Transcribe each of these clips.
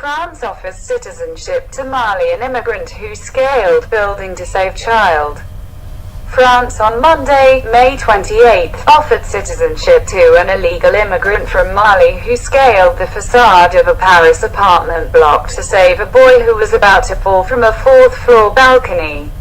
France offers citizenship to Malian immigrant who scaled building to save child. France on Monday, May 28, offered citizenship to an illegal immigrant from Mali who scaled the facade of a Paris apartment block to save a boy who was about to fall from a fourth-floor balcony.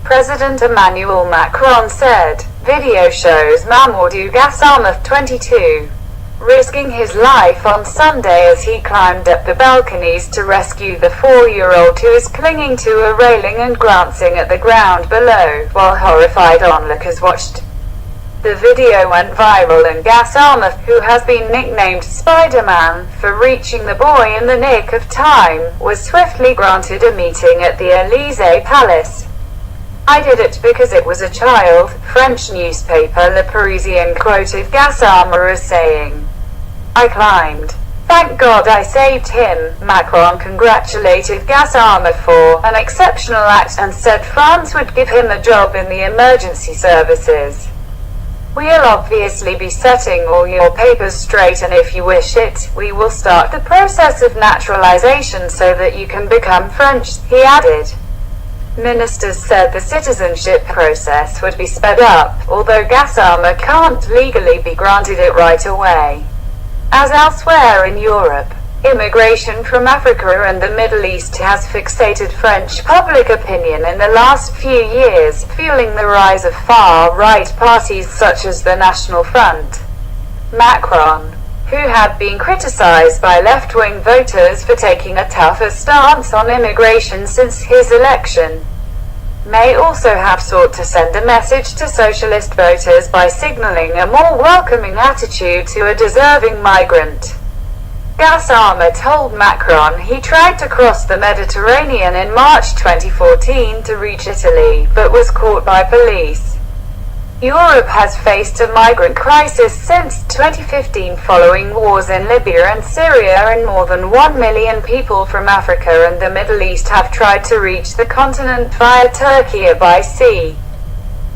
President Emmanuel Macron said, "Video shows Mamadou Gassama, 22, risking his life on Sunday as he climbed up the balconies to rescue the 4-year-old who is clinging to a railing and glancing at the ground below, while horrified onlookers watched." The video went viral and Gassama, who has been nicknamed Spider-Man for reaching the boy in the nick of time, was swiftly granted a meeting at the Élysée Palace. "I did it because it was a child," French newspaper Le Parisien quoted Gassama as saying. "I climbed. Thank God I saved him." Macron congratulated Gassama for an exceptional act and said France would give him a job in the emergency services. "We'll obviously be setting all your papers straight, and if you wish it, we will start the process of naturalization so that you can become French," he added. Ministers said the citizenship process would be sped up, although Gassama can't legally be granted it right away. As elsewhere in Europe, immigration from Africa and the Middle East has fixated French public opinion in the last few years, fueling the rise of far-right parties such as the National Front. Macron, who had been criticized by left-wing voters for taking a tougher stance on immigration since his election, may also have sought to send a message to socialist voters by signaling a more welcoming attitude to a deserving migrant. Gassama told Macron he tried to cross the Mediterranean in March 2014 to reach Italy, but was caught by police. Europe has faced a migrant crisis since 2015 following wars in Libya and Syria, and more than 1 million people from Africa and the Middle East have tried to reach the continent via Turkey or by sea.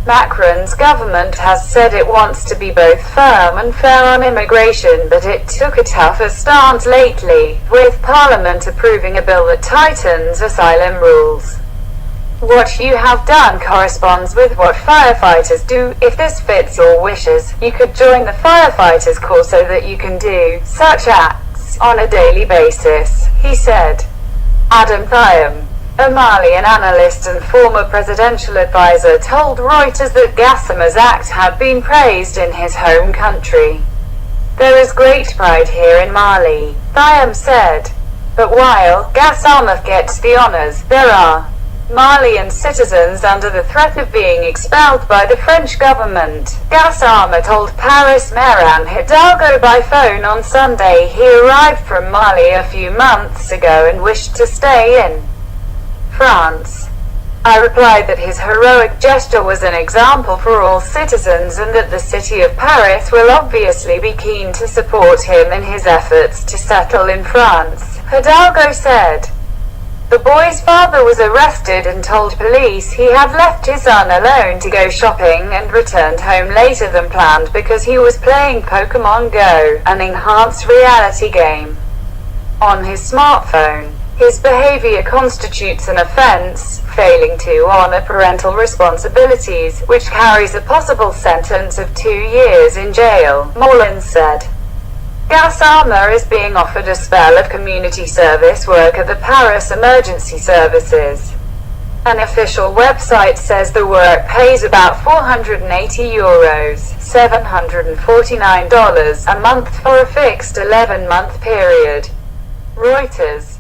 Macron's government has said it wants to be both firm and fair on immigration, but it took a tougher stance lately, with Parliament approving a bill that tightens asylum rules. What you have done corresponds with what firefighters do. If this fits your wishes, you could join the firefighters corps so that you can do such acts on a daily basis, he said. Adam Thiam, a Malian analyst and former presidential advisor, told Reuters that Gassama's act had been praised in his home country. "There is great pride here in Mali," Thiam said. But while Gassama gets the honors, there are Malian citizens under the threat of being expelled by the French government. Gassama told Paris Mayor Anne Hidalgo by phone on Sunday he arrived from Mali a few months ago and wished to stay in France. "I replied that his heroic gesture was an example for all citizens and that the city of Paris will obviously be keen to support him in his efforts to settle in France," Hidalgo said. The boy's father was arrested and told police he had left his son alone to go shopping and returned home later than planned because he was playing Pokémon Go, an enhanced reality game, on his smartphone. His behavior constitutes an offense, failing to honor parental responsibilities, which carries a possible sentence of 2 years in jail, Malian said. Gassama is being offered a spell of community service work at the Paris Emergency Services. An official website says the work pays about €480, $749 a month for a fixed 11-month period. Reuters.